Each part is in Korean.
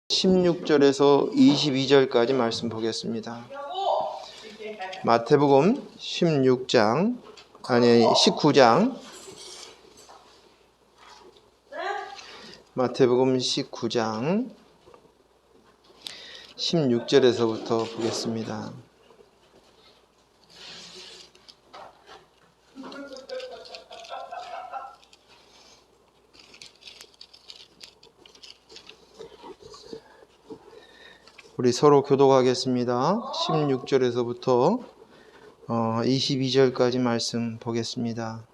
16절에서 22절까지 말씀 보겠습니다. 마태복음 19장 마태복음 19장 16절에서부터 보겠습니다. 우리 서로 교독하겠습니다. 16절에서부터 22절까지 말씀 보겠습니다.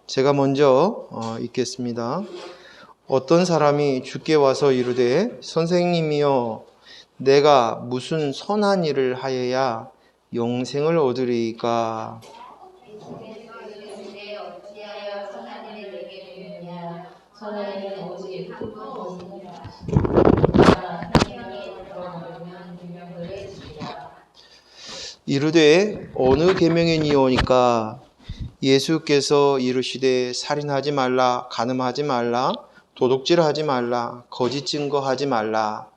제가 먼저 읽겠습니다. 어떤 사람이 주께 와서 이르되 선생님이여 내가 무슨 선한 일을 하여야 영생을 얻으리이까? 이르되 어느 계명이니오니까? 예수께서 이르시되 살인하지 말라, 간음하지 말라, 도둑질하지 말라, 거짓 증거하지 말라.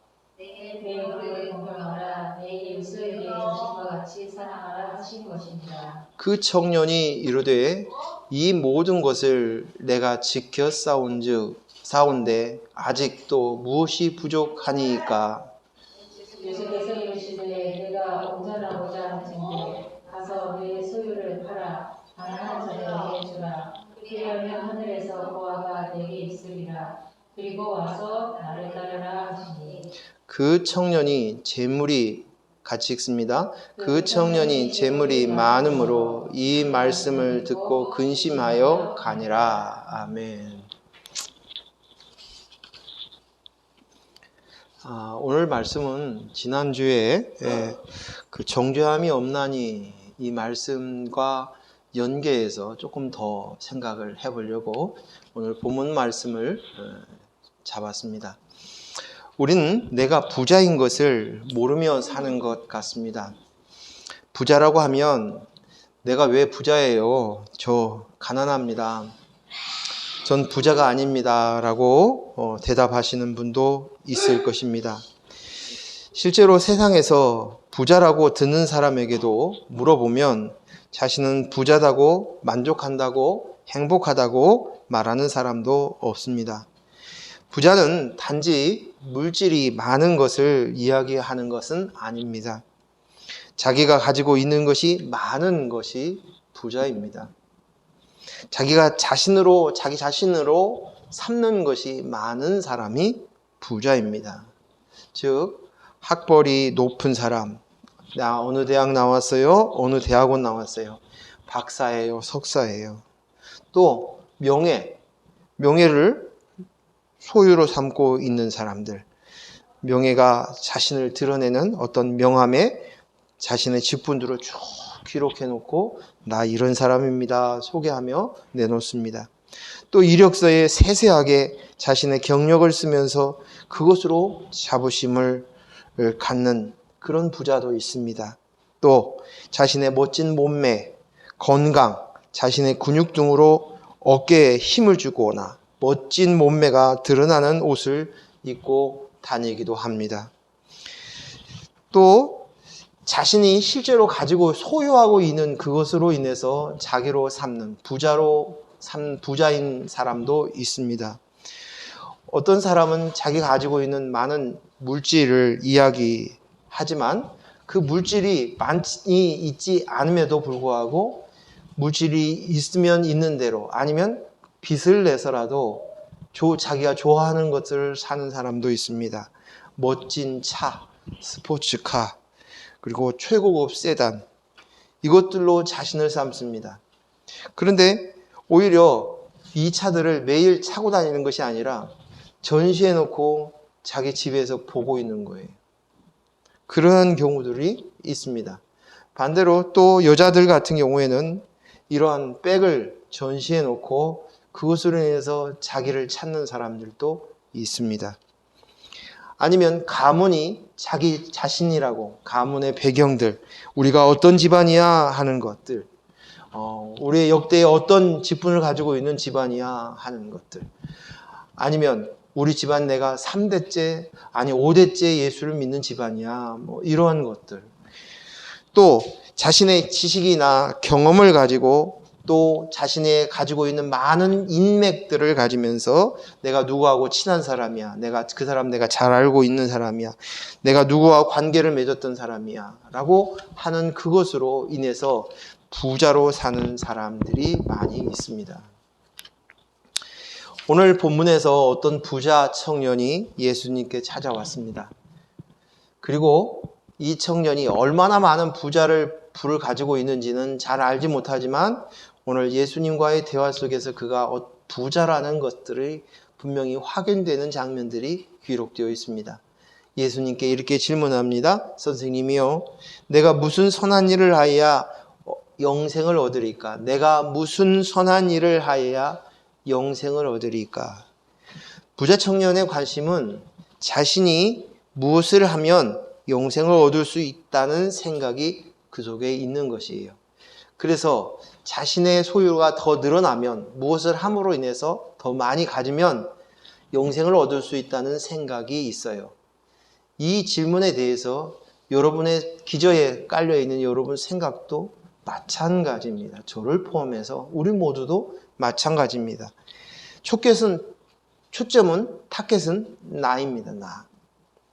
그 청년이 이르되 이 모든 것을 내가 지켜 싸운데 아직도 무엇이 부족하니이까? 예수께서 이르시되 내가 온전하고자 하신대 가서 내 소유를 팔아 가난한 자들에게 주라. 그리하면 하늘에서 보화가 내게 있으리라. 그리고 와서 나를 따르라 하시니. 그 청년이 재물이 같이 읽습니다. 그 청년이 재물이 많음으로 이 말씀을 듣고 근심하여 가니라. 아멘. 오늘 말씀은 지난주에 그 정죄함이 없나니 이 말씀과 연계해서 조금 더 생각을 해보려고 오늘 본문 말씀을 잡았습니다. 우리는 내가 부자인 것을 모르며 사는 것 같습니다. 부자라고 하면 내가 왜 부자예요? 저 가난합니다. 전 부자가 아닙니다. 라고 대답하시는 분도 있을 것입니다. 실제로 세상에서 부자라고 듣는 사람에게도 물어보면 자신은 부자다고 만족한다고 행복하다고 말하는 사람도 없습니다. 부자는 단지 물질이 많은 것을 이야기하는 것은 아닙니다. 자기가 가지고 있는 것이 많은 것이 부자입니다. 자기 자신으로 삼는 것이 많은 사람이 부자입니다. 즉 학벌이 높은 사람, 나 어느 대학 나왔어요? 어느 대학원 나왔어요? 박사예요? 석사예요? 또 명예를 소유로 삼고 있는 사람들, 명예가 자신을 드러내는 어떤 명함에 자신의 직분들을 쭉 기록해놓고 나 이런 사람입니다 소개하며 내놓습니다. 또 이력서에 세세하게 자신의 경력을 쓰면서 그것으로 자부심을 갖는 그런 부자도 있습니다. 또 자신의 멋진 몸매, 건강, 자신의 근육 등으로 어깨에 힘을 주거나 멋진 몸매가 드러나는 옷을 입고 다니기도 합니다. 또 자신이 실제로 가지고 소유하고 있는 그것으로 인해서 자기로 삼는 부자인 사람도 있습니다. 어떤 사람은 자기가 가지고 있는 많은 물질을 이야기하지만 그 물질이 많이 있지 않음에도 불구하고 물질이 있으면 있는 대로 아니면 빚을 내서라도 자기가 좋아하는 것을 사는 사람도 있습니다. 멋진 차, 스포츠카, 그리고 최고급 세단, 이것들로 자신을 삼습니다. 그런데 오히려 이 차들을 매일 타고 다니는 것이 아니라 전시해놓고 자기 집에서 보고 있는 거예요. 그런 경우들이 있습니다. 반대로 또 여자들 같은 경우에는 이러한 백을 전시해놓고 그것으로 인해서 자기를 찾는 사람들도 있습니다. 아니면 가문이 자기 자신이라고, 가문의 배경들, 우리가 어떤 집안이야 하는 것들, 우리의 역대에 어떤 직분을 가지고 있는 집안이야 하는 것들, 아니면 우리 집안 내가 3대째, 아니 5대째 예수를 믿는 집안이야. 뭐 이러한 것들. 또 자신의 지식이나 경험을 가지고 또 자신이 가지고 있는 많은 인맥들을 가지면서 내가 누구하고 친한 사람이야. 내가 그 사람 내가 잘 알고 있는 사람이야. 내가 누구와 관계를 맺었던 사람이야. 라고 하는 그것으로 인해서 부자로 사는 사람들이 많이 있습니다. 오늘 본문에서 어떤 부자 청년이 예수님께 찾아왔습니다. 그리고 이 청년이 얼마나 많은 부를 가지고 있는지는 잘 알지 못하지만 오늘 예수님과의 대화 속에서 그가 부자라는 것들이 분명히 확인되는 장면들이 기록되어 있습니다. 예수님께 이렇게 질문합니다. 선생님이요, 내가 무슨 선한 일을 하여야 영생을 얻으리까? 내가 무슨 선한 일을 하여야 영생을 얻으리까? 부자 청년의 관심은 자신이 무엇을 하면 영생을 얻을 수 있다는 생각이 그 속에 있는 것이에요. 그래서 자신의 소유가 더 늘어나면, 무엇을 함으로 인해서 더 많이 가지면 영생을 얻을 수 있다는 생각이 있어요. 이 질문에 대해서 여러분의 기저에 깔려있는 여러분 생각도 마찬가지입니다. 저를 포함해서 우리 모두도 마찬가지입니다. 초점은 타겟은 나입니다. 나.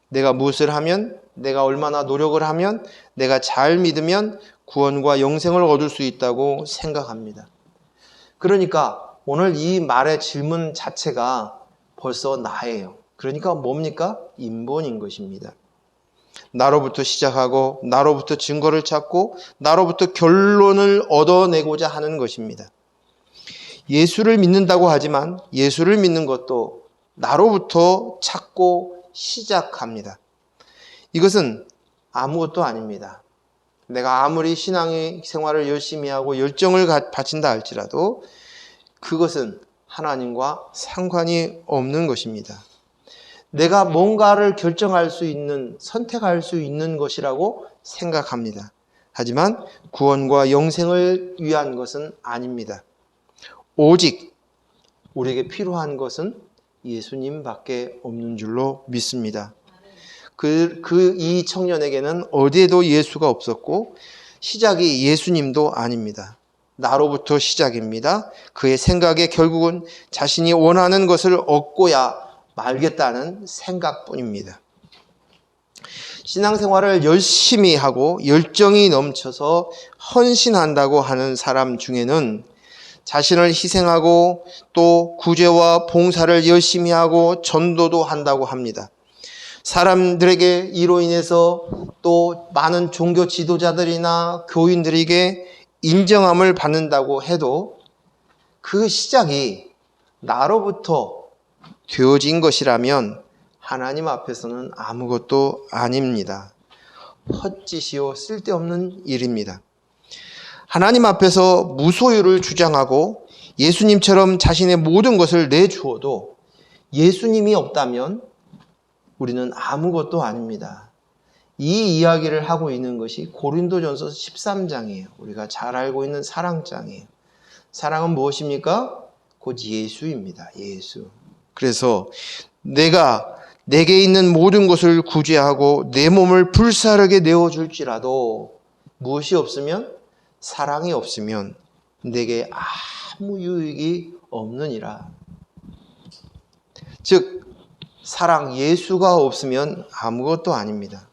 내가 무엇을 하면, 내가 얼마나 노력을 하면, 내가 잘 믿으면 구원과 영생을 얻을 수 있다고 생각합니다. 그러니까 오늘 이 말의 질문 자체가 벌써 나예요. 그러니까 뭡니까? 인본인 것입니다. 나로부터 시작하고 나로부터 증거를 찾고 나로부터 결론을 얻어내고자 하는 것입니다. 예수를 믿는다고 하지만 예수를 믿는 것도 나로부터 찾고 시작합니다. 이것은 아무것도 아닙니다. 내가 아무리 신앙의 생활을 열심히 하고 열정을 바친다 할지라도 그것은 하나님과 상관이 없는 것입니다. 내가 뭔가를 결정할 수 있는, 선택할 수 있는 것이라고 생각합니다. 하지만 구원과 영생을 위한 것은 아닙니다. 오직 우리에게 필요한 것은 예수님밖에 없는 줄로 믿습니다. 이 청년에게는 어디에도 예수가 없었고 시작이 예수님도 아닙니다. 나로부터 시작입니다. 그의 생각에 결국은 자신이 원하는 것을 얻고야 말겠다는 생각뿐입니다. 신앙생활을 열심히 하고 열정이 넘쳐서 헌신한다고 하는 사람 중에는 자신을 희생하고 또 구제와 봉사를 열심히 하고 전도도 한다고 합니다. 사람들에게 이로 인해서 또 많은 종교 지도자들이나 교인들에게 인정함을 받는다고 해도 그 시작이 나로부터 되어진 것이라면 하나님 앞에서는 아무것도 아닙니다. 헛짓이요 쓸데없는 일입니다. 하나님 앞에서 무소유를 주장하고 예수님처럼 자신의 모든 것을 내주어도 예수님이 없다면 우리는 아무것도 아닙니다. 이 이야기를 하고 있는 것이 고린도전서 13장이에요. 우리가 잘 알고 있는 사랑장이에요. 사랑은 무엇입니까? 곧 예수입니다. 예수. 그래서 내게 있는 모든 것을 구제하고 내 몸을 불사르게 내어줄지라도 무엇이 없으면, 사랑이 없으면 내게 아무 유익이 없느니라. 즉 사랑, 예수가 없으면 아무것도 아닙니다.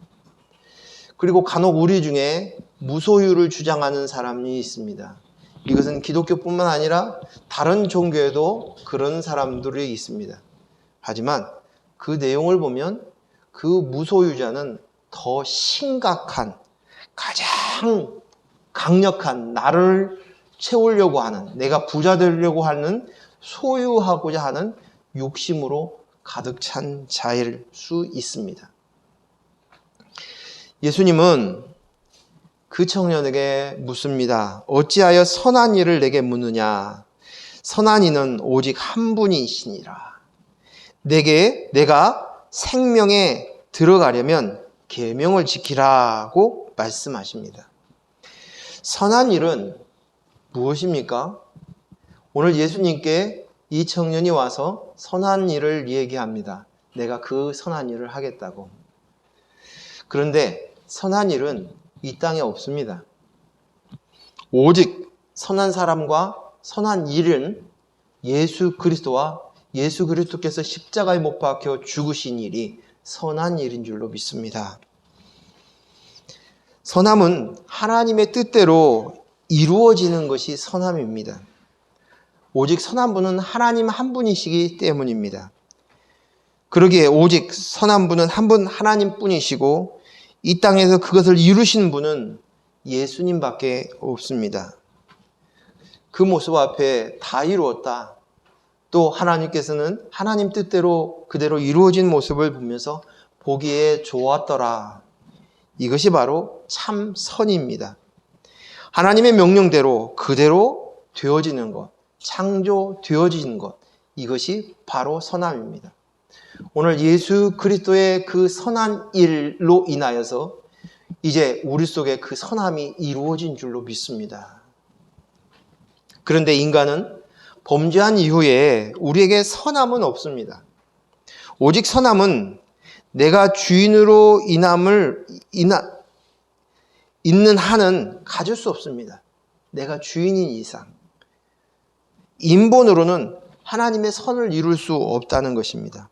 그리고 간혹 우리 중에 무소유를 주장하는 사람이 있습니다. 이것은 기독교뿐만 아니라 다른 종교에도 그런 사람들이 있습니다. 하지만 그 내용을 보면 그 무소유자는 더 심각한, 가장 강력한, 나를 채우려고 하는, 내가 부자 되려고 하는, 소유하고자 하는 욕심으로 가득 찬 자일 수 있습니다. 예수님은 그 청년에게 묻습니다. 어찌하여 선한 일을 내게 묻느냐? 선한 이는 오직 한 분이시니라. 내가 생명에 들어가려면 계명을 지키라고 말씀하십니다. 선한 일은 무엇입니까? 오늘 예수님께 이 청년이 와서 선한 일을 얘기합니다. 내가 그 선한 일을 하겠다고. 그런데 선한 일은 이 땅에 없습니다. 오직 선한 사람과 선한 일은 예수 그리스도와 예수 그리스도께서 십자가에 못 박혀 죽으신 일이 선한 일인 줄로 믿습니다. 선함은 하나님의 뜻대로 이루어지는 것이 선함입니다. 오직 선한 분은 하나님 한 분이시기 때문입니다. 그러기에 오직 선한 분은 한 분 하나님뿐이시고 이 땅에서 그것을 이루신 분은 예수님밖에 없습니다. 그 모습 앞에 다 이루었다. 또 하나님께서는 하나님 뜻대로 그대로 이루어진 모습을 보면서 보기에 좋았더라. 이것이 바로 참 선입니다. 하나님의 명령대로 그대로 되어지는 것, 창조되어지는 것, 이것이 바로 선함입니다. 오늘 예수 그리스도의 그 선한 일로 인하여서 이제 우리 속에 그 선함이 이루어진 줄로 믿습니다. 그런데 인간은 범죄한 이후에 우리에게 선함은 없습니다. 오직 선함은 내가 주인으로 있는 한은 가질 수 없습니다. 내가 주인인 이상. 인본으로는 하나님의 선을 이룰 수 없다는 것입니다.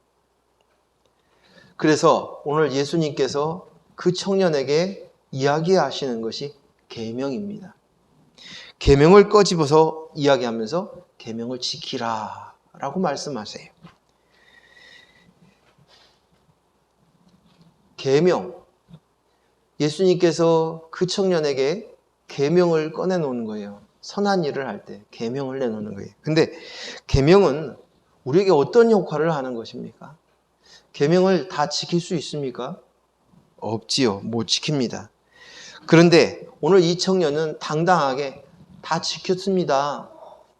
그래서 오늘 예수님께서 그 청년에게 이야기하시는 것이 계명입니다. 계명을 꺼집어서 이야기하면서 계명을 지키라 라고 말씀하세요. 계명, 예수님께서 그 청년에게 계명을 꺼내놓는 거예요. 선한 일을 할 때 계명을 내놓는 거예요. 근데 계명은 우리에게 어떤 역할을 하는 것입니까? 계명을 다 지킬 수 있습니까? 없지요. 못 지킵니다. 그런데 오늘 이 청년은 당당하게 다 지켰습니다.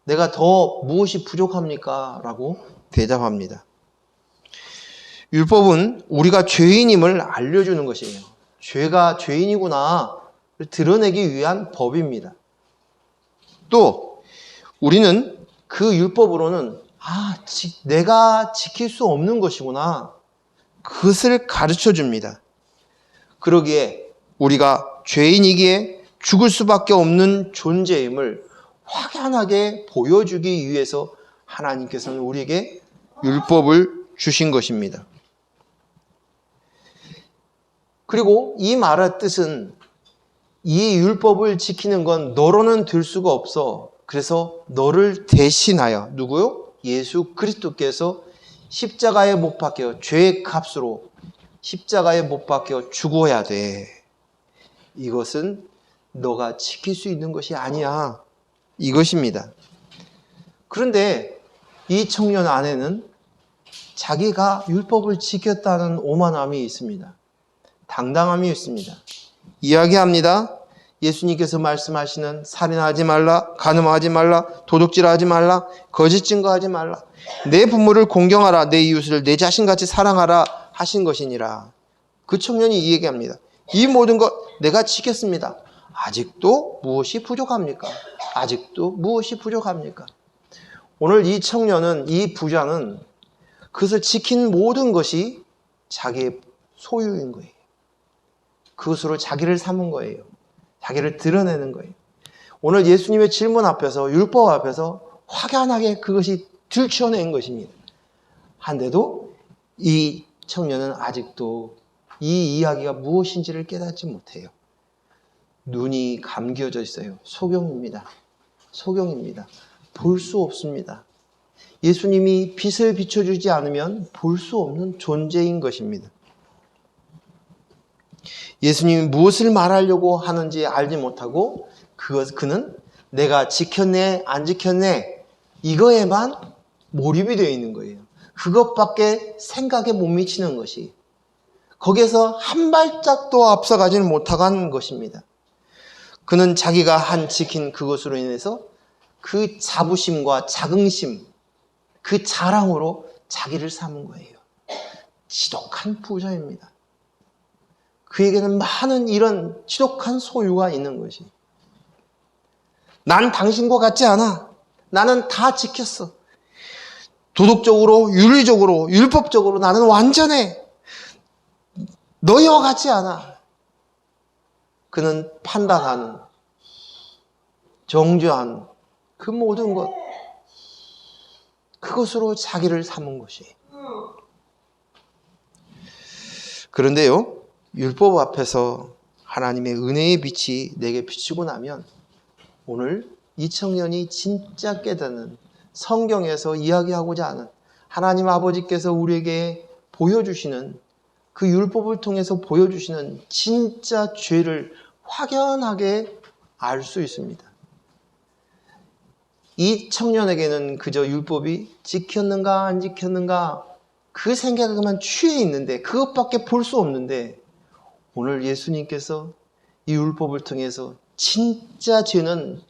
내가 더 무엇이 부족합니까? 라고 대답합니다. 율법은 우리가 죄인임을 알려주는 것이에요. 죄가 죄인이구나 드러내기 위한 법입니다. 또 우리는 그 율법으로는 내가 지킬 수 없는 것이구나 그것을 가르쳐 줍니다. 그러기에 우리가 죄인이기에 죽을 수밖에 없는 존재임을 확연하게 보여주기 위해서 하나님께서는 우리에게 율법을 주신 것입니다. 그리고 이 말의 뜻은 이 율법을 지키는 건 너로는 될 수가 없어. 그래서 너를 대신하여 누구요? 예수 그리스도께서 십자가에 못 박혀 죄의 값으로 십자가에 못 박혀 죽어야 돼. 이것은 너가 지킬 수 있는 것이 아니야. 이것입니다. 그런데 이 청년 안에는 자기가 율법을 지켰다는 오만함이 있습니다. 당당함이 있습니다. 이야기합니다. 예수님께서 말씀하시는 살인하지 말라, 간음하지 말라, 도둑질하지 말라, 거짓 증거하지 말라, 내 부모를 공경하라, 내 이웃을 내 자신같이 사랑하라 하신 것이니라. 그 청년이 이 얘기합니다. 이 모든 것 내가 지켰습니다. 아직도 무엇이 부족합니까? 아직도 무엇이 부족합니까? 오늘 이 청년은, 이 부자는 그것을 지킨 모든 것이 자기의 소유인 거예요. 그것으로 자기를 삼은 거예요. 자기를 드러내는 거예요. 오늘 예수님의 질문 앞에서, 율법 앞에서 확연하게 그것이 들춰낸 것입니다. 한데도 이 청년은 아직도 이 이야기가 무엇인지를 깨닫지 못해요. 눈이 감겨져 있어요. 소경입니다. 소경입니다. 볼 수 없습니다. 예수님이 빛을 비춰주지 않으면 볼 수 없는 존재인 것입니다. 예수님이 무엇을 말하려고 하는지 알지 못하고 그는 내가 지켰네 안 지켰네 이거에만 몰입이 되어 있는 거예요. 그것밖에 생각에 못 미치는 것이, 거기에서 한 발짝도 앞서가지는 못한 것입니다. 그는 자기가 지킨 그것으로 인해서 그 자부심과 자긍심, 그 자랑으로 자기를 삼은 거예요. 지독한 부자입니다. 그에게는 많은 이런 지독한 소유가 있는 것이, 난 당신과 같지 않아. 나는 다 지켰어. 도덕적으로, 윤리적으로, 율법적으로 나는 완전해. 너희와 같지 않아. 그는 판단하는, 정죄하는 그 모든 것, 그것으로 자기를 삼은 것이. 그런데요, 율법 앞에서 하나님의 은혜의 빛이 내게 비추고 나면 오늘 이 청년이 진짜 깨닫는, 성경에서 이야기하고자 하는, 하나님 아버지께서 우리에게 보여주시는, 그 율법을 통해서 보여주시는 진짜 죄를 확연하게 알 수 있습니다. 이 청년에게는 그저 율법이 지켰는가 안 지켰는가 그 생각에만 취해 있는데, 그것밖에 볼 수 없는데, 오늘 예수님께서 이 율법을 통해서 진짜 죄는,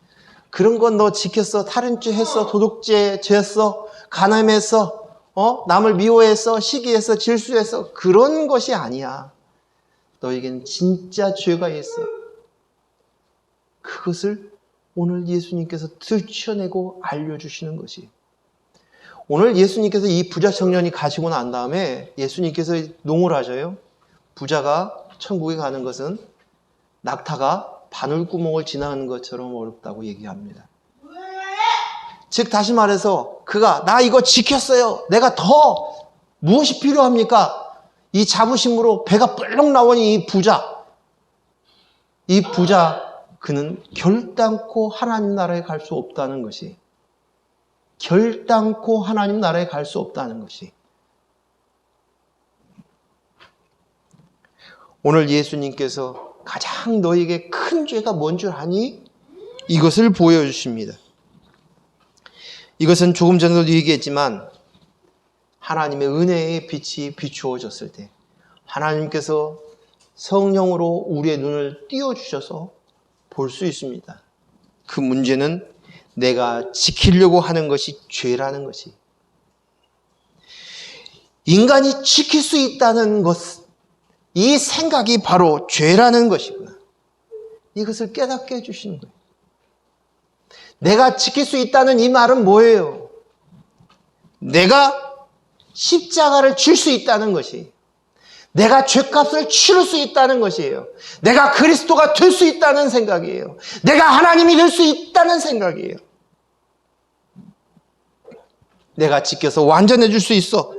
그런 건 너 지켰어, 살인죄 했어, 도둑죄 했어, 간음했어, 남을 미워했어, 시기했어, 질수했어, 그런 것이 아니야. 너에겐 진짜 죄가 있어. 그것을 오늘 예수님께서 들춰내고 알려주시는 것이. 오늘 예수님께서 이 부자 청년이 가시고 난 다음에 예수님께서 농을 하셔요. 부자가 천국에 가는 것은 낙타가 바늘구멍을 지나가는 것처럼 어렵다고 얘기합니다. 즉 다시 말해서 그가 나 이거 지켰어요, 내가 더 무엇이 필요합니까? 이 자부심으로 배가 뿔룩 나온 이 부자, 그는 결단코 하나님 나라에 갈 수 없다는 것이, 결단코 하나님 나라에 갈 수 없다는 것이. 오늘 예수님께서 가장 너에게 큰 죄가 뭔 줄 아니? 이것을 보여주십니다. 이것은 조금 전에도 얘기했지만 하나님의 은혜의 빛이 비추어졌을 때 하나님께서 성령으로 우리의 눈을 띄워주셔서 볼 수 있습니다. 그 문제는 내가 지키려고 하는 것이 죄라는 것이. 인간이 지킬 수 있다는 것, 이 생각이 바로 죄라는 것이구나. 이것을 깨닫게 해주시는 거예요. 내가 지킬 수 있다는 이 말은 뭐예요? 내가 십자가를 줄 수 있다는 것이, 내가 죄값을 치를 수 있다는 것이에요. 내가 그리스도가 될 수 있다는 생각이에요. 내가 하나님이 될 수 있다는 생각이에요. 내가 지켜서 완전해질 수 있어.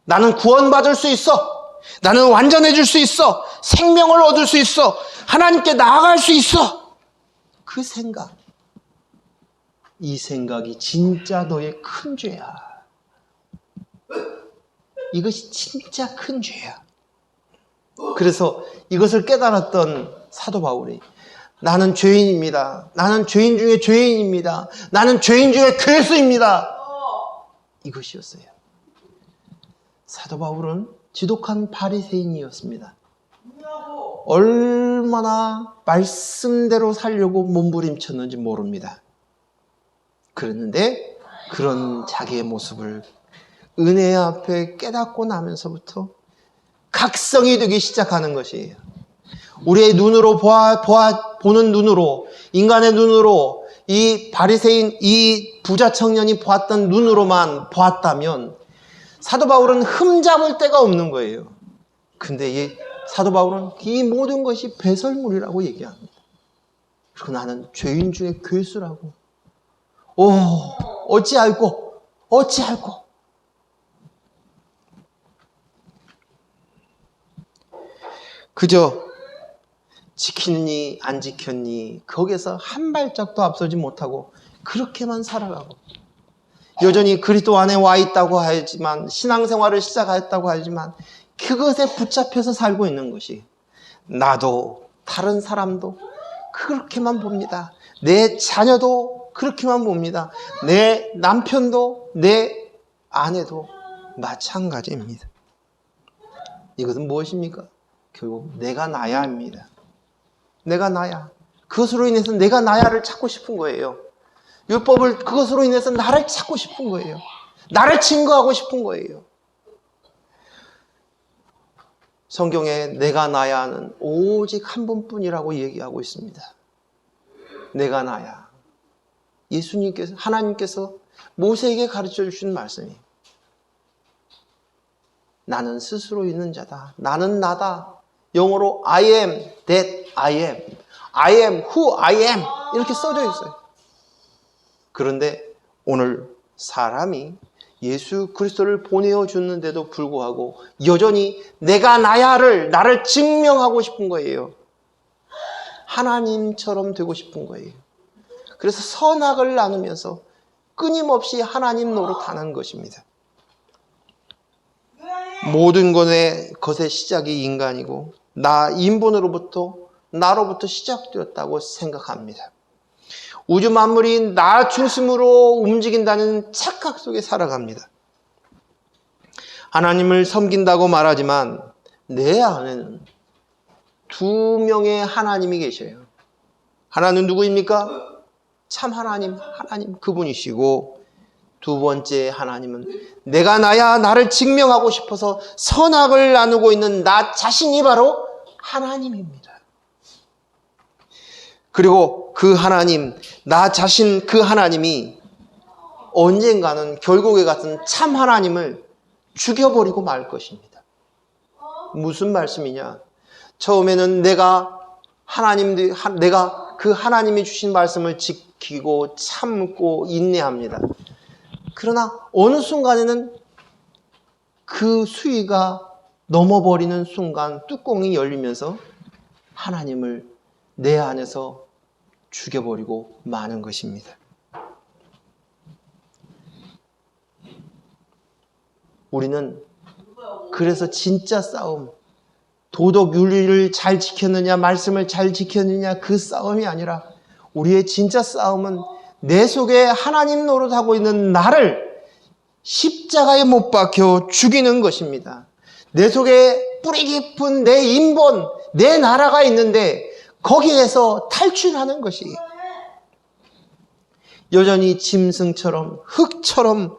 나는 구원받을 수 있어. 나는 완전해질 수 있어. 생명을 얻을 수 있어. 하나님께 나아갈 수 있어. 그 생각, 이 생각이 진짜 너의 큰 죄야. 이것이 진짜 큰 죄야. 그래서 이것을 깨달았던 사도 바울이 나는 죄인입니다. 나는 죄인 중에 죄인입니다. 나는 죄인 중에 괴수입니다. 이것이었어요. 사도 바울은 지독한 바리새인이었습니다. 얼마나 말씀대로 살려고 몸부림쳤는지 모릅니다. 그랬는데 그런 자기의 모습을 은혜 앞에 깨닫고 나면서부터 각성이 되기 시작하는 것이에요. 우리의 눈으로 보는 눈으로, 인간의 눈으로 이 바리새인, 이 부자 청년이 보았던 눈으로만 보았다면 사도 바울은 흠잡을 데가 없는 거예요. 근데 이 사도 바울은 이 모든 것이 배설물이라고 얘기합니다. 그리고 나는 죄인 중에 괴수라고. 어찌할꼬. 그저 지켰니 안 지켰니 거기에서 한 발짝도 앞서지 못하고 그렇게만 살아가고, 여전히 그리스도 안에 와 있다고 하지만, 신앙생활을 시작했다고 하지만 그것에 붙잡혀서 살고 있는 것이, 나도 다른 사람도 그렇게만 봅니다. 내 자녀도 그렇게만 봅니다. 내 남편도 내 아내도 마찬가지입니다. 이것은 무엇입니까? 결국 내가 나야 합니다. 내가 나야. 그것으로 인해서 내가 나야를 찾고 싶은 거예요. 율법을 그것으로 인해서 나를 찾고 싶은 거예요. 나를 증거하고 싶은 거예요. 성경에 내가 나야는 오직 한 분뿐이라고 얘기하고 있습니다. 내가 나야. 예수님께서, 하나님께서 모세에게 가르쳐 주신 말씀이에요. 나는 스스로 있는 자다. 나는 나다. 영어로 I am that I am. I am who I am. 이렇게 써져 있어요. 그런데 오늘 사람이 예수 그리스도를 보내어 주는데도 불구하고 여전히 내가 나를 증명하고 싶은 거예요. 하나님처럼 되고 싶은 거예요. 그래서 선악을 나누면서 끊임없이 하나님 노릇하는 것입니다. 모든 것의 시작이 인간이고 나로부터 시작되었다고 생각합니다. 우주 만물이 나 중심으로 움직인다는 착각 속에 살아갑니다. 하나님을 섬긴다고 말하지만 내 안에는 두 명의 하나님이 계셔요. 하나는 누구입니까? 참 하나님 그분이시고, 두 번째 하나님은 내가 나를 증명하고 싶어서 선악을 나누고 있는 나 자신이 바로 하나님입니다. 그리고 그 하나님, 나 자신 그 하나님이 언젠가는 결국에 같은 참 하나님을 죽여버리고 말 것입니다. 무슨 말씀이냐? 처음에는 내가 그 하나님이 주신 말씀을 지키고 참고 인내합니다. 그러나 어느 순간에는 그 수위가 넘어버리는 순간 뚜껑이 열리면서 하나님을 내 안에서 죽여버리고 마는 것입니다. 우리는 그래서 진짜 싸움, 도덕 윤리를 잘 지켰느냐, 말씀을 잘 지켰느냐, 그 싸움이 아니라 우리의 진짜 싸움은 내 속에 하나님 노릇하고 있는 나를 십자가에 못 박혀 죽이는 것입니다. 내 속에 뿌리 깊은 내 인본, 내 나라가 있는데 거기에서 탈출하는 것이, 여전히 짐승처럼 흙처럼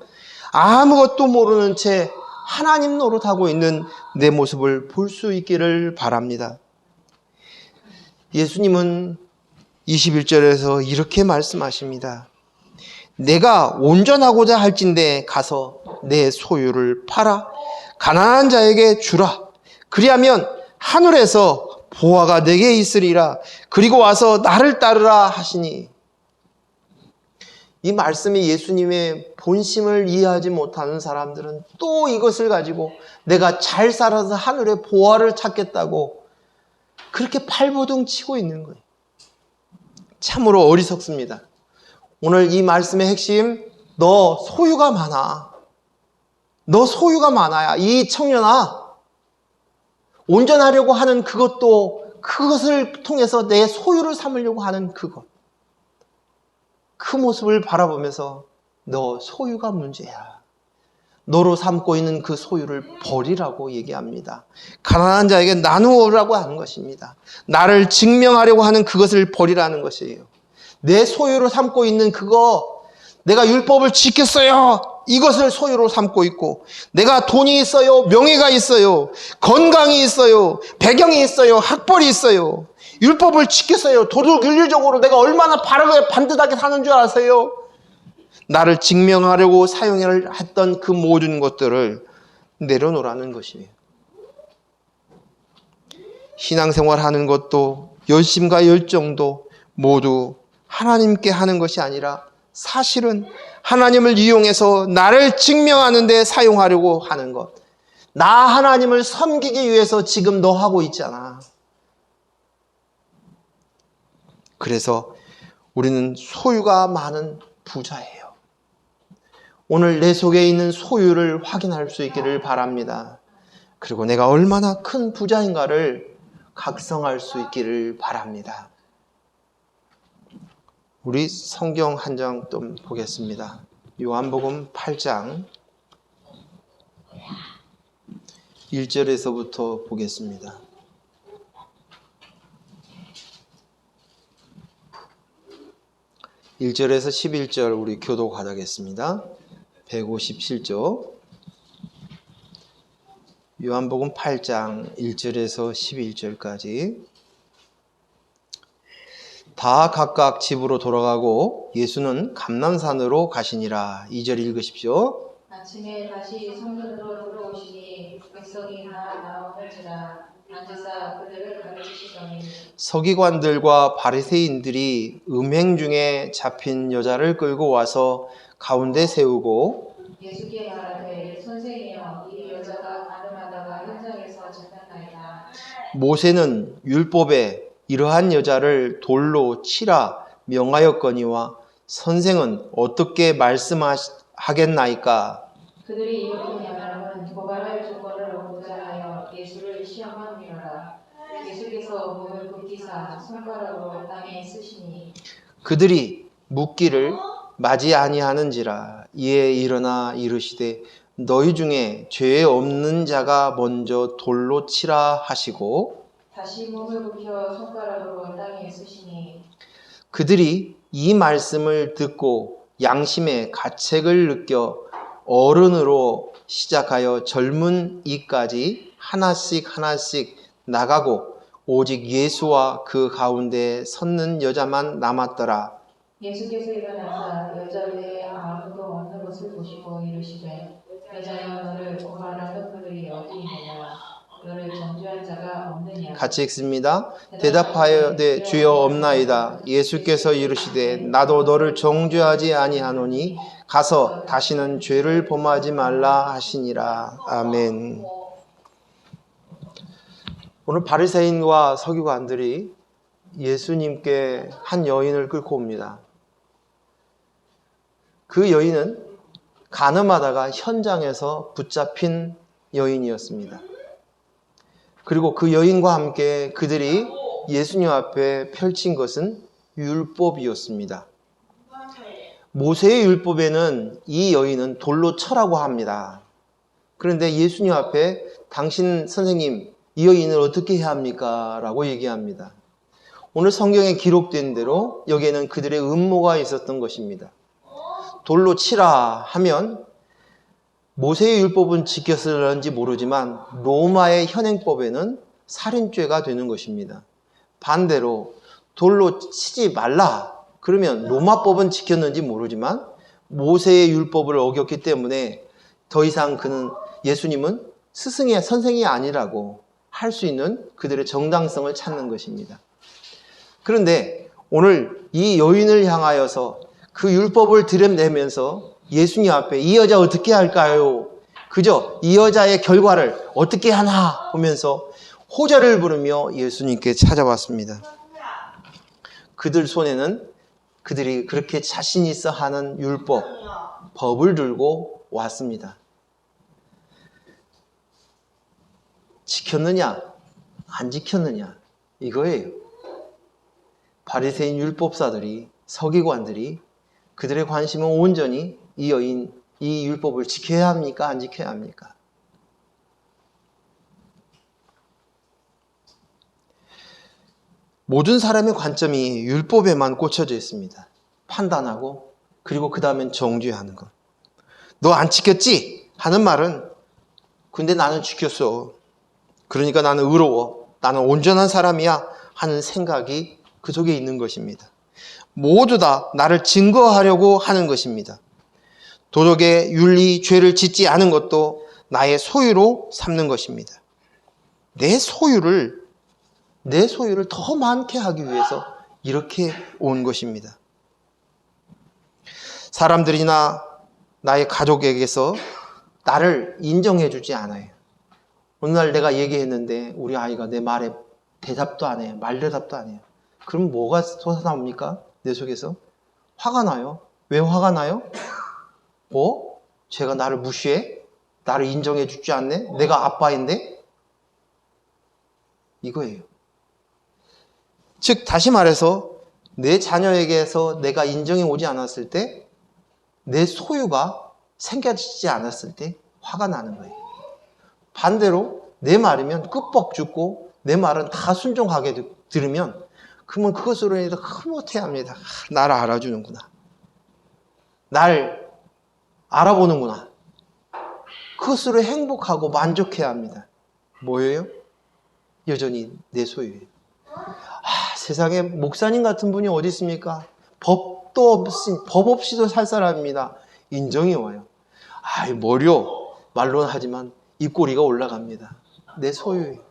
아무것도 모르는 채 하나님 노릇하고 있는 내 모습을 볼 수 있기를 바랍니다. 예수님은 21절에서 이렇게 말씀하십니다. 내가 온전하고자 할진대 가서 내 소유를 팔아 가난한 자에게 주라. 그리하면 하늘에서 보화가 내게 있으리라. 그리고 와서 나를 따르라 하시니, 이 말씀이 예수님의 본심을 이해하지 못하는 사람들은 또 이것을 가지고 내가 잘 살아서 하늘의 보화를 찾겠다고 그렇게 팔보둥 치고 있는 거예요. 참으로 어리석습니다. 오늘 이 말씀의 핵심, 너 소유가 많아. 너 소유가 많아야, 이 청년아, 온전하려고 하는 그것을 통해서 내 소유를 삼으려고 하는 그것, 그 모습을 바라보면서 너 소유가 문제야. 너로 삼고 있는 그 소유를 버리라고 얘기합니다. 가난한 자에게 나누어라고 하는 것입니다. 나를 증명하려고 하는 그것을 버리라는 것이에요. 내 소유로 삼고 있는 그거, 내가 율법을 지켰어요, 이것을 소유로 삼고 있고, 내가 돈이 있어요, 명예가 있어요, 건강이 있어요, 배경이 있어요, 학벌이 있어요, 율법을 지켰어요, 도덕 윤리적으로 내가 얼마나 바르게 반듯하게 사는 줄 아세요? 나를 증명하려고 사용했던 그 모든 것들을 내려놓으라는 것이에요. 신앙생활 하는 것도, 열심과 열정도 모두 하나님께 하는 것이 아니라 사실은 하나님을 이용해서 나를 증명하는 데 사용하려고 하는 것. 나 하나님을 섬기기 위해서 지금 너 하고 있잖아. 그래서 우리는 소유가 많은 부자예요. 오늘 내 속에 있는 소유를 확인할 수 있기를 바랍니다. 그리고 내가 얼마나 큰 부자인가를 각성할 수 있기를 바랍니다. 우리 성경 한 장 좀 보겠습니다. 요한복음 8장 1절에서부터 보겠습니다. 1절에서 11절 우리 교독하겠습니다. 157조 요한복음 8장 1절에서 11절까지. 다 각각 집으로 돌아가고 예수는 감람산으로 가시니라. 2절 읽으십시오. 아침에 다시 성전으로 들어오시니 백성이 다 나오는지라 앉으사 그들을 가르치시더니 서기관들과 바리새인들이 음행 중에 잡힌 여자를 끌고 와서 가운데 세우고 예수께 말하되 선생이여 이 여자가 가늠하다가 현장에서 잡혔나이다. 모세는 율법에 이러한 여자를 돌로 치라 명하였거니와 선생은 어떻게 말씀하겠나이까? 그들이 이렇게 말하면 고발할 조건을 얻고자 하여 예수를 시험함이로라. 예수께서 몸을 굽히사 손가락으로 땅에 쓰시니 그들이 묻기를 맞이 아니하는지라. 이에 일어나 이르시되 너희 중에 죄 없는 자가 먼저 돌로 치라 하시고 다시 몸을 굽혀 손가락으로 땅에 쓰시니 그들이 이 말씀을 듣고 양심의 가책을 느껴 어른으로 시작하여 젊은 이까지 하나씩 하나씩 나가고 오직 예수와 그 가운데 섰는 여자만 남았더라. 예수께서 일어나사 여자 외에 아무도 없는 것을 보시고 이르시되 여자여 너를 고발하는 그들이 어디 있느냐 너를 정죄한 자가 없느냐. 같이 읽습니다. 대답하여되 주여 없나이다. 예수께서 이르시되 나도 너를 정죄하지 아니하노니 가서 다시는 죄를 범하지 말라 하시니라. 아멘. 오늘 바리새인과 서기관들이 예수님께 한 여인을 끌고 옵니다. 그 여인은 간음하다가 현장에서 붙잡힌 여인이었습니다. 그리고 그 여인과 함께 그들이 예수님 앞에 펼친 것은 율법이었습니다. 모세의 율법에는 이 여인은 돌로 쳐라고 합니다. 그런데 예수님 앞에 당신 선생님, 이 여인을 어떻게 해야 합니까? 라고 얘기합니다. 오늘 성경에 기록된 대로 여기에는 그들의 음모가 있었던 것입니다. 돌로 치라 하면 모세의 율법은 지켰을런지 모르지만 로마의 현행법에는 살인죄가 되는 것입니다. 반대로 돌로 치지 말라 그러면 로마법은 지켰는지 모르지만 모세의 율법을 어겼기 때문에 더 이상 예수님은 스승의 선생이 아니라고 할 수 있는 그들의 정당성을 찾는 것입니다. 그런데 오늘 이 여인을 향하여서 그 율법을 들여내면서 예수님 앞에 이 여자 어떻게 할까요? 그저 이 여자의 결과를 어떻게 하나 보면서 호절을 부르며 예수님께 찾아왔습니다. 그들 손에는 그들이 그렇게 자신 있어 하는 율법, 법을 들고 왔습니다. 지켰느냐, 안 지켰느냐 이거예요. 바리새인 율법사들이, 서기관들이 그들의 관심은 온전히 이 여인, 이 율법을 지켜야 합니까? 안 지켜야 합니까? 모든 사람의 관점이 율법에만 꽂혀져 있습니다. 판단하고 그리고 그 다음엔 정죄하는 것. 너 안 지켰지? 하는 말은 근데 나는 지켰어. 그러니까 나는 의로워. 나는 온전한 사람이야. 하는 생각이 그 속에 있는 것입니다. 모두 다 나를 증거하려고 하는 것입니다. 도덕의 윤리, 죄를 짓지 않은 것도 나의 소유로 삼는 것입니다. 내 소유를 더 많게 하기 위해서 이렇게 온 것입니다. 사람들이나 나의 가족에게서 나를 인정해 주지 않아요. 어느 날 내가 얘기했는데 우리 아이가 내 말에 대답도 안 해요. 말 대답도 안 해요. 그럼 뭐가 솟아나옵니까? 내 속에서? 화가 나요. 왜 화가 나요? 쟤가 나를 무시해? 나를 인정해 주지 않네? 내가 아빠인데? 이거예요. 즉 다시 말해서 내 자녀에게서 내가 인정해 오지 않았을 때 내 소유가 생겨지지 않았을 때 화가 나는 거예요. 반대로 내 말이면 끝뻑 죽고 내 말은 다 순종하게 들으면 그러면 그것으로 인해서 흐뭇해합니다. 나를 알아주는구나. 날 알아보는구나. 그것으로 행복하고 만족해야 합니다. 뭐예요? 여전히 내 소유예요. 세상에 목사님 같은 분이 어디 있습니까? 법 없이도 살 사람입니다. 인정이 와요. 아이, 뭐려? 말로는 하지만 입꼬리가 올라갑니다. 내 소유예요.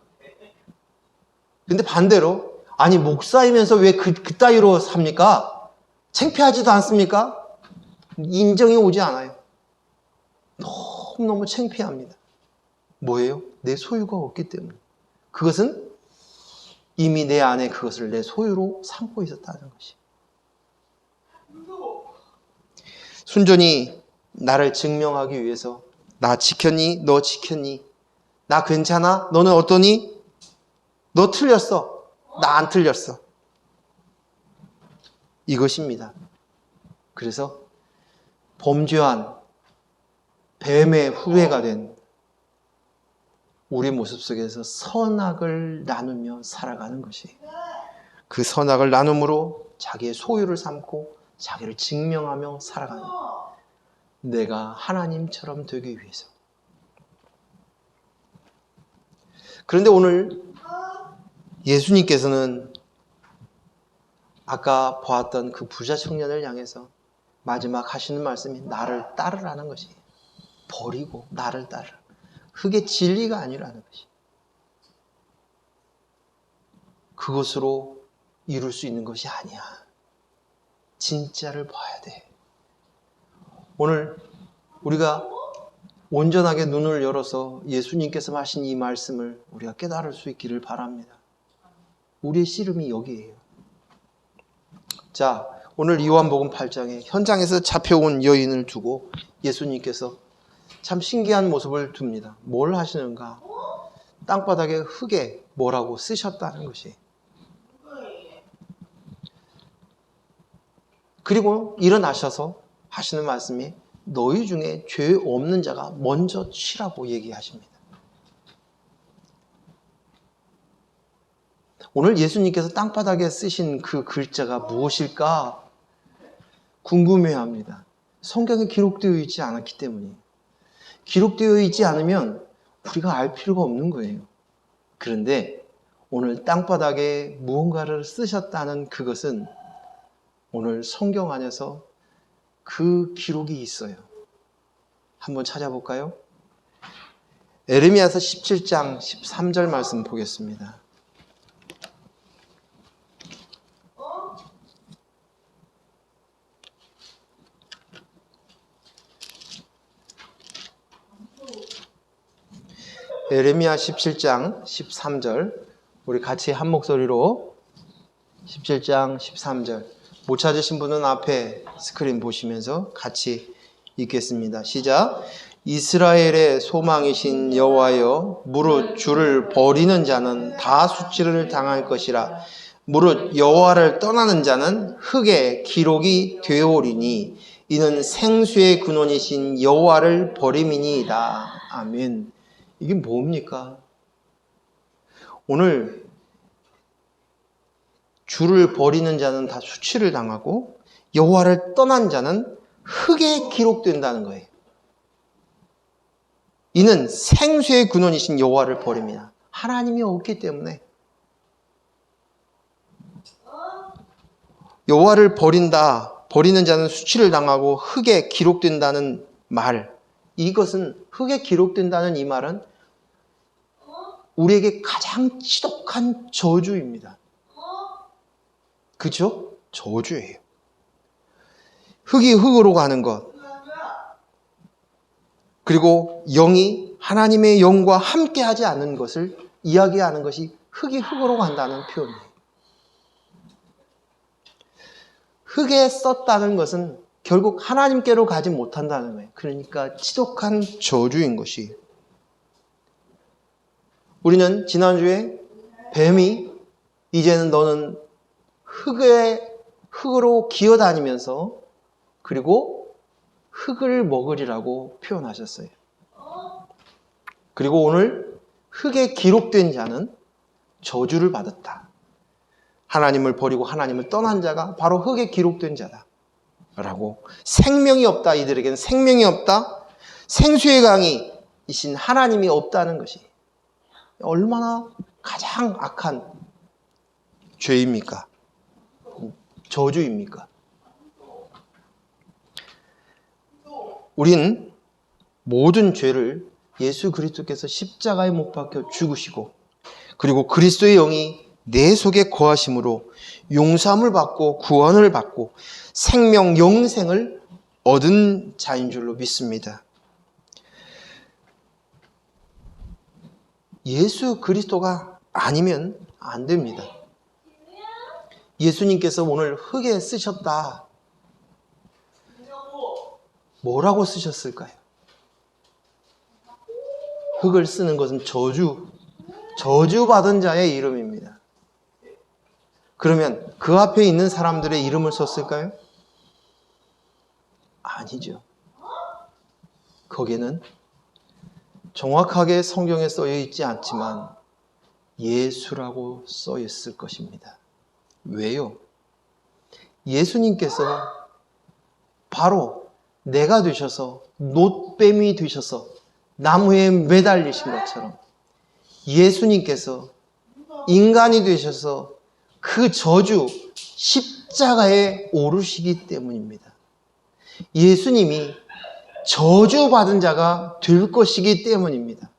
근데 반대로, 아니, 목사이면서 왜 그따위로 삽니까? 창피하지도 않습니까? 인정이 오지 않아요. 너무너무 창피합니다. 뭐예요? 내 소유가 없기 때문에. 그것은 이미 내 안에 그것을 내 소유로 삼고 있었다는 것이. 순전히 나를 증명하기 위해서 나 지켰니? 너 지켰니? 나 괜찮아? 너는 어떠니? 너 틀렸어. 나 안 틀렸어. 이것입니다. 그래서 범죄한 뱀의 후예가 된 우리 모습 속에서 선악을 나누며 살아가는 것이, 그 선악을 나눔으로 자기의 소유를 삼고 자기를 증명하며 살아가는, 내가 하나님처럼 되기 위해서. 그런데 오늘 예수님께서는 아까 보았던 그 부자 청년을 향해서 마지막 하시는 말씀이 나를 따르라는 것이, 버리고 나를 따르라. 그게 진리가 아니라는 것이. 그것으로 이룰 수 있는 것이 아니야. 진짜를 봐야 돼. 오늘 우리가 온전하게 눈을 열어서 예수님께서 하신 이 말씀을 우리가 깨달을 수 있기를 바랍니다. 우리의 씨름이 여기에요. 자, 오늘 요한복음 8장에 현장에서 잡혀온 여인을 두고 예수님께서 참 신기한 모습을 둡니다. 뭘 하시는가? 땅바닥에 흙에 뭐라고 쓰셨다는 것이. 그리고 일어나셔서 하시는 말씀이 너희 중에 죄 없는 자가 먼저 치라고 얘기하십니다. 오늘 예수님께서 땅바닥에 쓰신 그 글자가 무엇일까 궁금해합니다. 성경에 기록되어 있지 않았기 때문이에요. 기록되어 있지 않으면 우리가 알 필요가 없는 거예요. 그런데 오늘 땅바닥에 무언가를 쓰셨다는 그것은 오늘 성경 안에서 그 기록이 있어요. 한번 찾아볼까요? 에레미야서 17장 13절 말씀 보겠습니다. 에레미야 17장 13절, 우리 같이 한 목소리로 17장 13절. 못 찾으신 분은 앞에 스크린 보시면서 같이 읽겠습니다. 시작. 이스라엘의 소망이신 여호와여, 무릇 주를 버리는 자는 다 수치를 당할 것이라. 무릇 여호와를 떠나는 자는 흙에 기록이 되오리니 이는 생수의 근원이신 여호와를 버림이니이다. 아멘. 이게 뭡니까? 오늘 주를 버리는 자는 다 수치를 당하고 여호와를 떠난 자는 흙에 기록된다는 거예요. 이는 생수의 근원이신 여호와를 버립니다. 하나님이 없기 때문에 여호와를 버린다, 버리는 자는 수치를 당하고 흙에 기록된다는 말, 이것은 흙에 기록된다는 이 말은 우리에게 가장 지독한 저주입니다. 그렇죠? 저주예요. 흙이 흙으로 가는 것, 그리고 영이 하나님의 영과 함께하지 않는 것을 이야기하는 것이 흙이 흙으로 간다는 표현이에요. 흙에 썼다는 것은 결국 하나님께로 가지 못한다는 거예요. 그러니까 지독한 저주인 것이. 우리는 지난주에 뱀이 이제는 너는 흙으로 기어다니면서 그리고 흙을 먹으리라고 표현하셨어요. 그리고 오늘 흙에 기록된 자는 저주를 받았다. 하나님을 버리고 하나님을 떠난 자가 바로 흙에 기록된 자다. 라고. 생명이 없다. 이들에게는 생명이 없다. 생수의 강이이신 하나님이 없다는 것이 얼마나 가장 악한 죄입니까? 저주입니까? 우린 모든 죄를 예수 그리스도께서 십자가에 못 박혀 죽으시고 그리고 그리스도의 영이 내 속에 거하심으로 용서함을 받고 구원을 받고 생명 영생을 얻은 자인 줄로 믿습니다. 예수 그리스도가 아니면 안 됩니다. 예수님께서 오늘 흙에 쓰셨다. 뭐라고 쓰셨을까요? 흙을 쓰는 것은 저주받은 자의 이름입니다. 그러면 그 앞에 있는 사람들의 이름을 썼을까요? 아니죠. 거기에는 정확하게 성경에 써여 있지 않지만 예수라고 써 있을 것입니다. 왜요? 예수님께서 바로 내가 되셔서 놋뱀이 되셔서 나무에 매달리신 것처럼 예수님께서 인간이 되셔서 그 저주 십자가에 오르시기 때문입니다. 예수님이 저주받은 자가 될 것이기 때문입니다.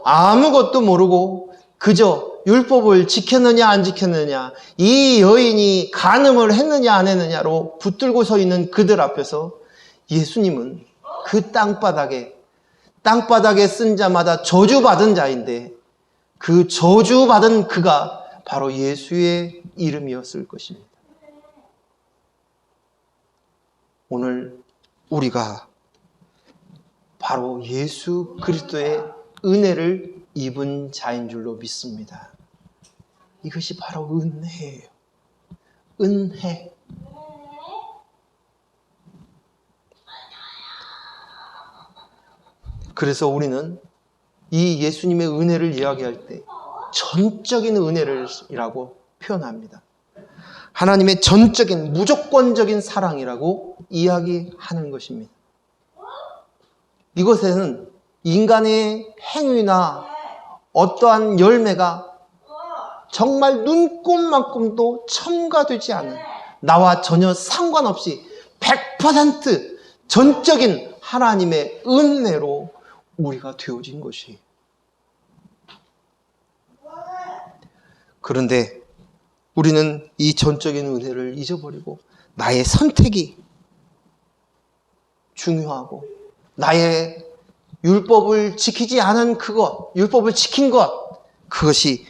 아무것도 모르고 그저 율법을 지켰느냐 안 지켰느냐, 이 여인이 간음을 했느냐 안 했느냐로 붙들고 서 있는 그들 앞에서 예수님은 그 땅바닥에 쓴 자마다 저주받은 자인데 그 저주받은 그가 바로 예수의 이름이었을 것입니다. 오늘 우리가 바로 예수 그리스도의 은혜를 입은 자인 줄로 믿습니다. 이것이 바로 은혜예요. 은혜. 그래서 우리는 이 예수님의 은혜를 이야기할 때 전적인 은혜라고 표현합니다. 하나님의 전적인 무조건적인 사랑이라고 이야기하는 것입니다. 이것에는 인간의 행위나 어떠한 열매가 정말 눈꼽만큼도 첨가되지 않은, 나와 전혀 상관없이 100% 전적인 하나님의 은혜로 우리가 되어진 것이에요. 그런데 우리는 이 전적인 은혜를 잊어버리고 나의 선택이 중요하고 나의 율법을 지키지 않은 그것, 율법을 지킨 것, 그것이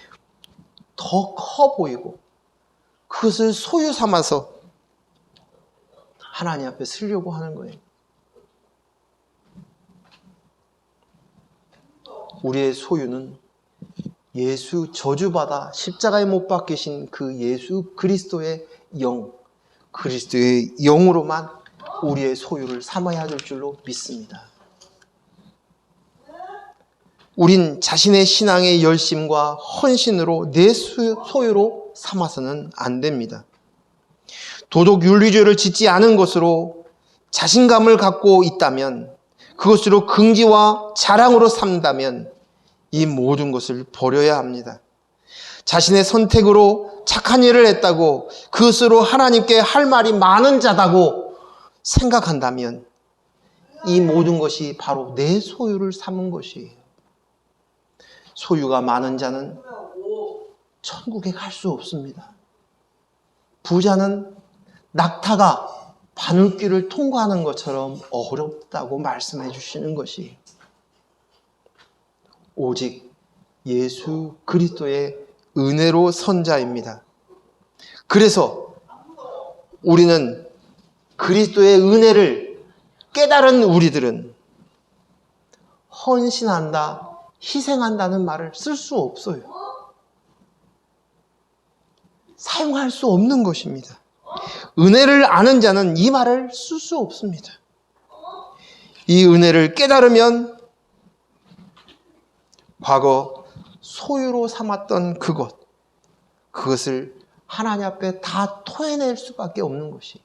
더 커 보이고 그것을 소유 삼아서 하나님 앞에 쓰려고 하는 거예요. 우리의 소유는 예수 저주받아 십자가에 못 박히신 그 예수 그리스도의 영, 그리스도의 영으로만 우리의 소유를 삼아야 될 줄로 믿습니다. 우린 자신의 신앙의 열심과 헌신으로 내 소유로 삼아서는 안 됩니다. 도덕 윤리죄를 짓지 않은 것으로 자신감을 갖고 있다면, 그것으로 긍지와 자랑으로 삼다면 이 모든 것을 버려야 합니다. 자신의 선택으로 착한 일을 했다고 그것으로 하나님께 할 말이 많은 자다고 생각한다면 이 모든 것이 바로 내 소유를 삼은 것이에요. 소유가 많은 자는 천국에 갈 수 없습니다. 부자는 낙타가 바늘길을 통과하는 것처럼 어렵다고 말씀해 주시는 것이 오직 예수 그리스도의 은혜로 선 자입니다. 그래서 우리는 그리스도의 은혜를 깨달은 우리들은 헌신한다, 희생한다는 말을 쓸 수 없어요. 사용할 수 없는 것입니다. 은혜를 아는 자는 이 말을 쓸 수 없습니다. 이 은혜를 깨달으면 과거 소유로 삼았던 그것을 하나님 앞에 다 토해낼 수밖에 없는 것이.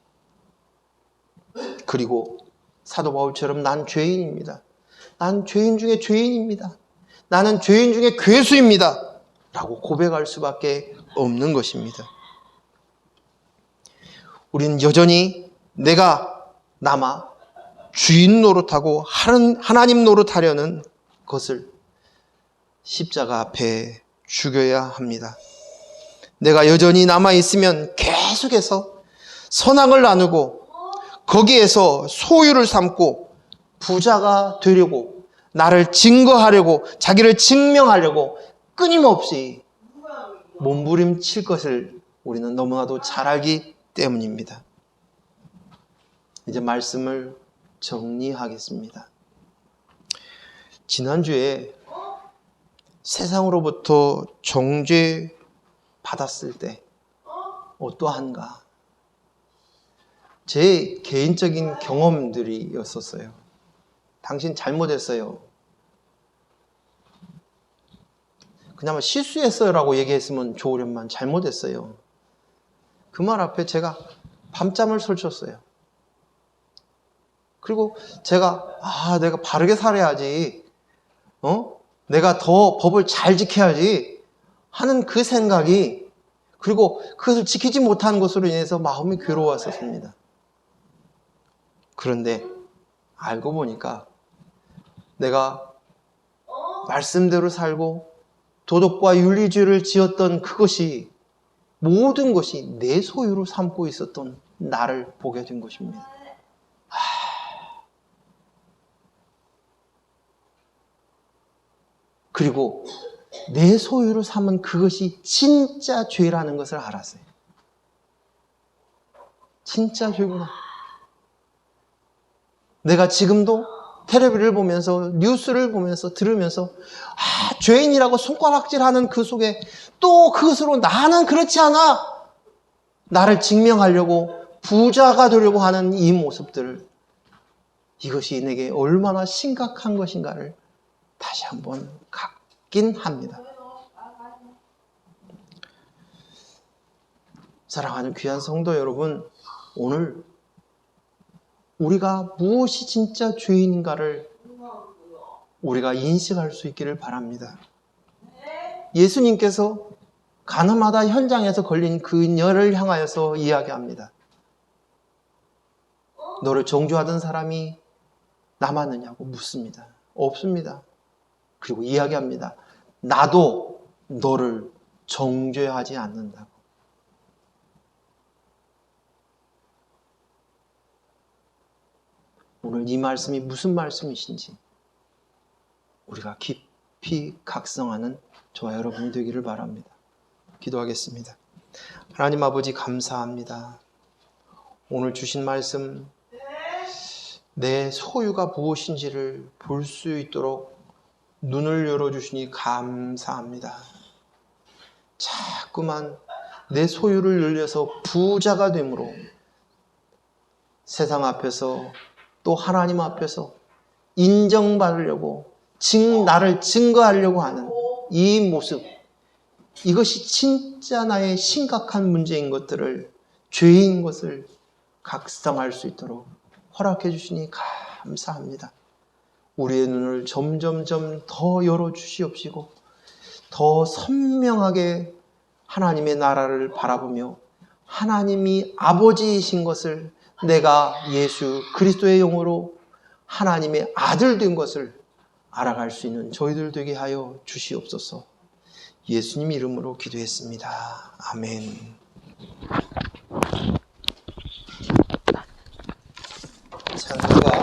그리고 사도 바울처럼 난 죄인입니다. 난 죄인 중에 죄인입니다. 나는 죄인 중에 괴수입니다. 라고 고백할 수밖에 없는 것입니다. 우리는 여전히 내가 남아 주인 노릇하고 하나님 노릇하려는 것을 십자가 앞에 죽여야 합니다. 내가 여전히 남아있으면 계속해서 선악을 나누고 거기에서 소유를 삼고 부자가 되려고 나를 증거하려고 자기를 증명하려고 끊임없이 몸부림칠 것을 우리는 너무나도 잘 알기 때문입니다. 이제 말씀을 정리하겠습니다. 지난주에 세상으로부터 정죄 받았을 때 어떠한가? 제 개인적인 경험들이었었어요. 당신 잘못했어요. 그냥 실수했어요라고 얘기했으면 좋으련만 잘못했어요. 그 말 앞에 제가 밤잠을 설쳤어요. 그리고 제가 내가 바르게 살아야지, 내가 더 법을 잘 지켜야지 하는 그 생각이, 그리고 그것을 지키지 못한 것으로 인해서 마음이 괴로웠었습니다. 그런데 알고 보니까 내가 말씀대로 살고 도덕과 윤리주의를 지었던 그것이, 모든 것이 내 소유로 삼고 있었던 나를 보게 된 것입니다. 그리고 내 소유로 삼은 그것이 진짜 죄라는 것을 알았어요. 진짜 죄구나. 내가 지금도 텔레비를 보면서, 뉴스를 보면서, 들으면서 죄인이라고 손가락질하는 그 속에 또 그것으로 나는 그렇지 않아, 나를 증명하려고 부자가 되려고 하는 이 모습들을, 이것이 내게 얼마나 심각한 것인가를 다시 한번 갖긴 합니다. 사랑하는 귀한 성도 여러분, 오늘 우리가 무엇이 진짜 죄인인가를 우리가 인식할 수 있기를 바랍니다. 예수님께서 가나마다 현장에서 걸린 그녀를 향하여서 이야기합니다. 너를 정죄하던 사람이 남았느냐고 묻습니다. 없습니다. 그리고 이야기합니다. 나도 너를 정죄하지 않는다고. 오늘 이 말씀이 무슨 말씀이신지 우리가 깊이 각성하는 저와 여러분이 되기를 바랍니다. 기도하겠습니다. 하나님 아버지, 감사합니다. 오늘 주신 말씀, 내 소유가 무엇인지를 볼 수 있도록 눈을 열어주시니 감사합니다. 자꾸만 내 소유를 늘려서 부자가 되므로 세상 앞에서 또 하나님 앞에서 인정받으려고 나를 증거하려고 하는 이 모습, 이것이 진짜 나의 심각한 문제인 것들을, 죄인 것을 각성할 수 있도록 허락해 주시니 감사합니다. 우리의 눈을 점점점 더 열어주시옵시고 더 선명하게 하나님의 나라를 바라보며 하나님이 아버지이신 것을, 내가 예수 그리스도의 영으로 하나님의 아들 된 것을 알아갈 수 있는 저희들 되게 하여 주시옵소서. 예수님 이름으로 기도했습니다. 아멘.